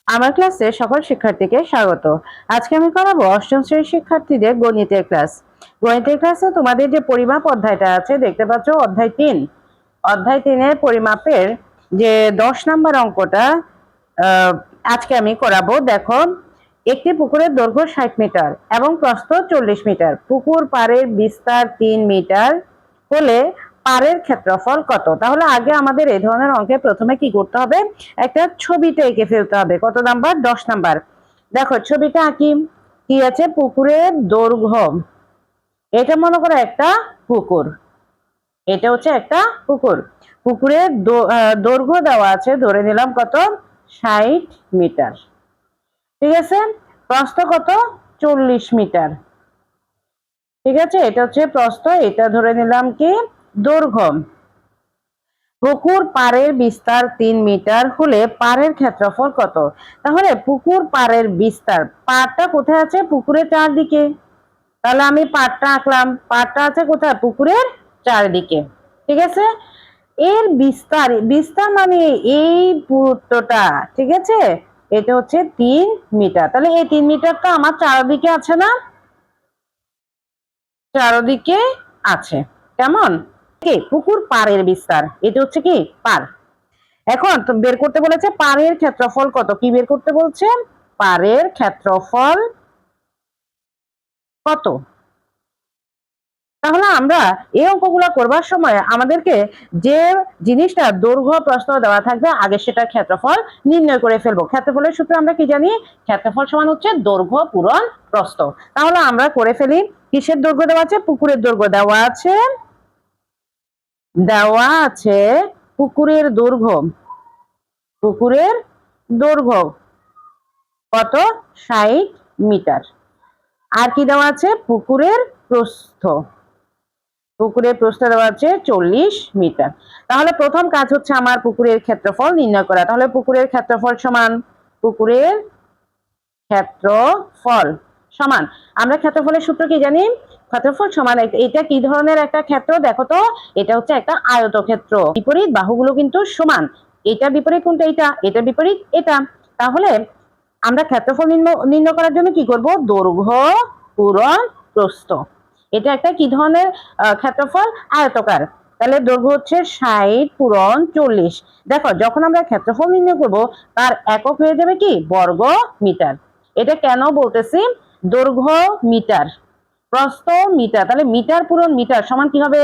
আমার ক্লাসে সকল শিক্ষার্থীকে স্বাগত। আজকে আমি করাবো অষ্টম শ্রেণীর শিক্ষার্থীদের গণিতের ক্লাস। গণিতের ক্লাসে তোমাদের যে পরিমাপ অধ্যায়টা আছে দেখতে পাচ্ছ, অধ্যায় 3 এর পরিমাপের যে 10 নম্বর অঙ্কটা আজকে আমি করাবো। দেখো, একটি পুকুরের দৈর্ঘ্য 60 মিটার এবং প্রস্থ 40 মিটার। পুকুর পাড়ের বিস্তার 3 মিটার হলে পাড়ের ক্ষেত্রফল কত? তাহলে আগে আমাদের এই ধরনের অঙ্কে প্রথমে কি করতে হবে, একটা ছবিটা এঁকে ফেলতে হবে। কত নাম্বার? 10 নাম্বার। দেখো ছবিটা আঁকি। কি আছে? পুকুরের দৈর্ঘ্য, এটা মনে করো একটা পুকুর, এটা হচ্ছে একটা পুকুর। পুকুরের দৈর্ঘ্য দেওয়া আছে, ধরে নিলাম কত? 60 মিটার। ঠিক আছে। প্রস্থ কত? 40 মিটার। ঠিক আছে, এটা হচ্ছে প্রস্থ, এটা ধরে নিলাম কি দৈর্ঘ্য। পুকুর পাড়ের বিস্তার 3 মিটার হলে পাড়ের ক্ষেত্রফল কত? তাহলে পুকুর পাড়ের বিস্তার, পাড়টা কোথায় আছে? পুকুরের চারদিকে। তাহলে আমি পাড়টা আঁকলাম, পাড়টা আছে কোথায়? পুকুরের চারদিকে। ঠিক আছে। এর বিস্তার, বিস্তার মানে এই পুরুত্বটা, ঠিক আছে, এটা হচ্ছে 3 মিটার। তাহলে এই 3 মিটারটা আমার চারদিকে আছে না? চারদিকে আছে। কেমন? কি পুকুর পাড়ের বিস্তার, এটা হচ্ছে কি পাড়। এখন তো বের করতে বলেছে পাড়ের ক্ষেত্রফল কত। কি বের করতে বলছে? পাড়ের ক্ষেত্রফল কত। তাহলে আমরা এই অঙ্কগুলো করবার সময় আমাদেরকে যে জিনিসটা দৈর্ঘ্য প্রস্থ দেওয়া থাকবে, আগে সেটা ক্ষেত্রফল নির্ণয় করে ফেলবো। ক্ষেত্রফলের সূত্র আমরা কি জানি? ক্ষেত্রফল সমান হচ্ছে দৈর্ঘ্য পূরণ প্রস্থ। তাহলে আমরা করে ফেলি। কিসের দৈর্ঘ্য দেওয়া আছে? পুকুরের দৈর্ঘ্য দেওয়া আছে, পুকুরের দৈর্ঘ্য। পুকুরের দৈর্ঘ্য কত? 60 মিটার। আর কি দেওয়া আছে? পুকুরের প্রস্থ, পুকুরের প্রস্থ দেওয়া আছে 40 মিটার। তাহলে প্রথম কাজ হচ্ছে আমার পুকুরের ক্ষেত্রফল নির্ণয় করা। তাহলে পুকুরের ক্ষেত্রফল সমান, পুকুরের ক্ষেত্রফল সমান, আমরা ক্ষেত্রফলের সূত্র কি জানি? ক্ষেত্রফল সমান, এটা কি ধরনের একটা ক্ষেত্র দেখো তো? এটা হচ্ছে একটা আয়তক্ষেত্র। বিপরীত বাহুগুলো কিন্তু সমান। এটা বিপরীত কোনটা? এটা বিপরীত এটা। তাহলে আমরা ক্ষেত্রফল নির্ণয় করার জন্য কি করব? দৈর্ঘ্য পূরণ প্রস্থ। এটা একটা কি ধরনের ক্ষেত্রফল? আয়তকার। তাহলে দৈর্ঘ্য হচ্ছে 60 পূরণ 40। দেখো, যখন আমরা ক্ষেত্রফল নির্ণয় করব তার একক হয়ে যাবে কি? বর্গ মিটার। এটা কেন বলতেছি? দৈর্ঘ্য মিটার, প্রস্থ মিটার, তাহলে মিটার পূরণ মিটার সমান কি হবে?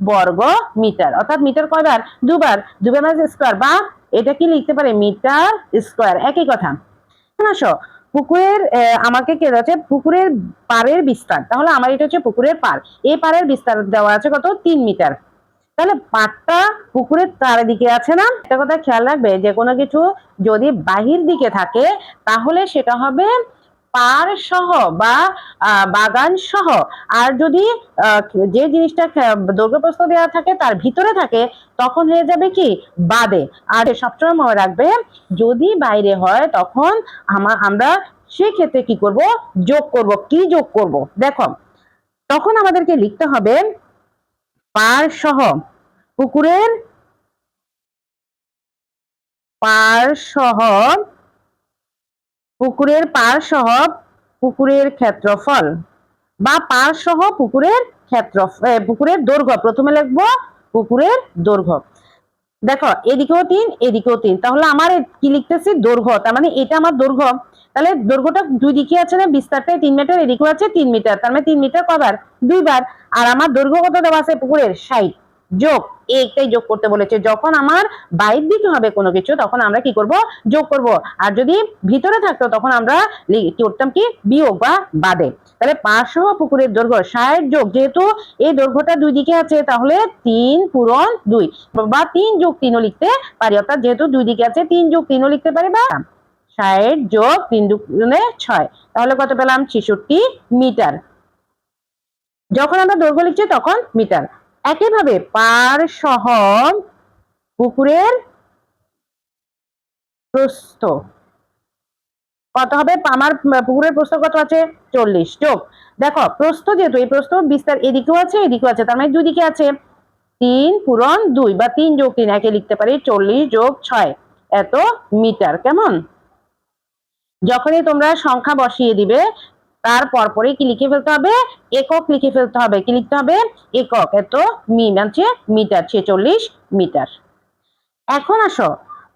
বর্গ মিটার। অর্থাৎ মিটার কয়বার? দুবার। দুবার মানে স্কয়ার, বা এটা কি লিখতে পারে? মিটার স্কয়ার, একই কথা। আসো, পুকুরের আমাকে কে আছে? পুকুরের পাড়ের বিস্তার। তাহলে আমার এটা হচ্ছে পুকুরের পাড়, এই পাড়ের বিস্তার দেওয়া আছে কত? 3 মিটার। তাহলে পাড়টা পুকুরের চারিদিকে আছে না? একটা কথা খেয়াল রাখবে, যে কোনো কিছু যদি বাহির দিকে থাকে তাহলে সেটা হবে পাড় সহ বা বাগান সহ। আর যদি যে জিনিসটা দৈর্ঘ্য প্রস্থ দেওয়া থাকে তার ভিতরে থাকে, তখন হয়ে যাবে কি? বাদে। আর সবসময় মনে রাখবে, যদি বাইরে হয় তখন আমরা সেক্ষেত্রে কি করব? যোগ করব। কি যোগ করব? দেখো, তখন আমাদেরকে লিখতে হবে পাড় সহ পুকুরের, পাড় সহ পুকুরের, পাড় সহ পুকুরের ক্ষেত্রফল, বা পাড় সহ পুকুরের পুকুরের দৈর্ঘ্য। প্রথমে লিখবো পুকুরের দৈর্ঘ্য। দেখো, এদিকেও 3, এদিকেও 3, তাহলে আমার কি লিখতেছি? দৈর্ঘ্য। তার মানে এটা আমার দৈর্ঘ্য। তাহলে দৈর্ঘ্যটা দুই দিকে আছে না? বিস্তারটাই 3 মিটার, এদিকেও আছে 3 মিটার, তার মানে 3 মিটার কবার? দুইবার। আর আমার দৈর্ঘ্য কত দেওয়া আছে পুকুরের? 60। যোগ, এইটাই যোগ করতে বলেছে। যখন আমার বাইরের দিকে হবে কোনো কিছু, তখন আমরা কি করব? যোগ করব। আর যদি ভিতরে থাকতো তখন আমরা করতাম কি? বিয়োগ বা বাদে। তাহলে পাড় সহ পুকুরের দৈর্ঘ্য 60 যোগ, যেহেতু এই দৈর্ঘ্যটা দুই দিকে আছে তাহলে 3 পূরণ 2, বা 3 যোগ 3ও লিখতে পারি। অর্থাৎ যেহেতু দুই দিকে আছে 3 যোগ 3ও লিখতে পারি, বা 60 যোগ 3 দুগুণে 6। তাহলে কত পেলাম? 66 মিটার। যখন আমরা দৈর্ঘ্য লিখছি তখন মিটার। একইভাবে পাড় সহ পুকুরের প্রস্থ কত হবে? আমার পুকুরের প্রস্থ কত আছে? 40 যোগ, দেখো প্রস্থ, যেহেতু এই প্রস্থ বিস্তার এদিকেও আছে এদিকেও আছে, তার মানে দুই দিকে আছে। 3 পূরণ 2 বা 3 যোগ 3, একে লিখতে পারি 40 যোগ 6, এত মিটার। কেমন? যখনই তোমরা সংখ্যা বসিয়ে দিবে তার পরপরই কি লিখে ফেলতে হবে, একক লিখে ফেলতে হবে। কি লিখতে হবে, একক। এত মি মানে মিটার, 46 মিটার। এখন আসো,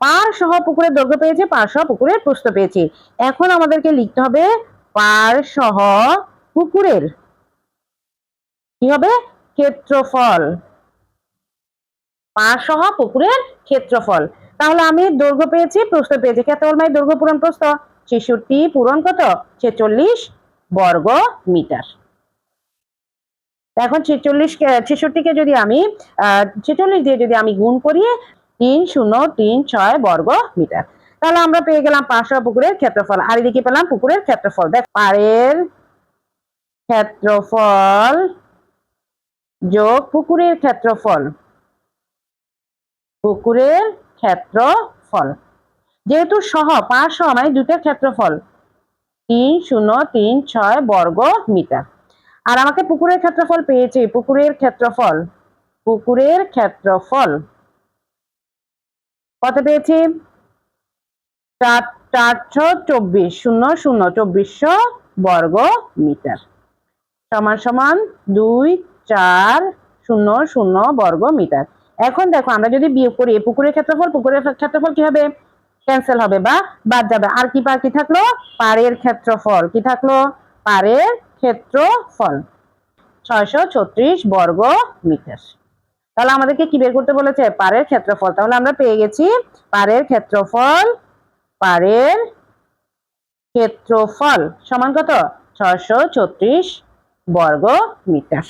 পার সহ পুকুরের দৈর্ঘ্য পেয়েছি, পার সহ পুকুরের প্রস্থ পেয়েছি। এখন আমাদেরকে লিখতে হবে পার সহ পুকুরের কি হবে, ক্ষেত্রফল। পার সহ পুকুরের ক্ষেত্রফল। তাহলে আমি দৈর্ঘ্য পেয়েছি, প্রস্থ পেয়েছি। ক্ষেত্রফল মানে দৈর্ঘ্য পূরণ প্রস্থ। 66 পূরণ কত, 46 বর্গ মিটার। এখন 66কে যদি আমি 46 দিয়ে যদি আমি গুণ করি, 3036 বর্গ মিটার। তাহলে আমরা পেয়ে গেলাম পার সহ পুকুরের ক্ষেত্রফল। আর এদিকে পেলাম পুকুরের ক্ষেত্রফল। দেখ, পাড়ের ক্ষেত্রফল যোগ পুকুরের ক্ষেত্রফল, পুকুরের ক্ষেত্রফল। যেহেতু সহ, পার সহ মানে দুটোর ক্ষেত্রফল 3036 বর্গ মিটার। আর আমাকে পুকুরের ক্ষেত্রফল পেয়েছি, পুকুরের ক্ষেত্রফল, পুকুরের ক্ষেত্রফল কত পেয়েছি, 424 বর্গ মিটার সমান সমান 2400 বর্গ মিটার। এখন দেখো, আমরা যদি বিয়োগ করি পুকুরের ক্ষেত্রফল, পুকুরের ক্ষেত্রফল কি হবে, ক্যান্সেল হবে বা বাদ যাবে। আর কি কি থাকলো, পাড়ের ক্ষেত্রফল। কি থাকলো, পাড়ের ক্ষেত্রফল 636 বর্গ মিটার। তাহলে আমাদেরকে কি বের করতে বলেছে, পাড়ের ক্ষেত্রফল। তাহলে আমরা পেয়ে গেছি পাড়ের ক্ষেত্রফল, পাড়ের ক্ষেত্রফল সমান কত, 636 বর্গ মিটার।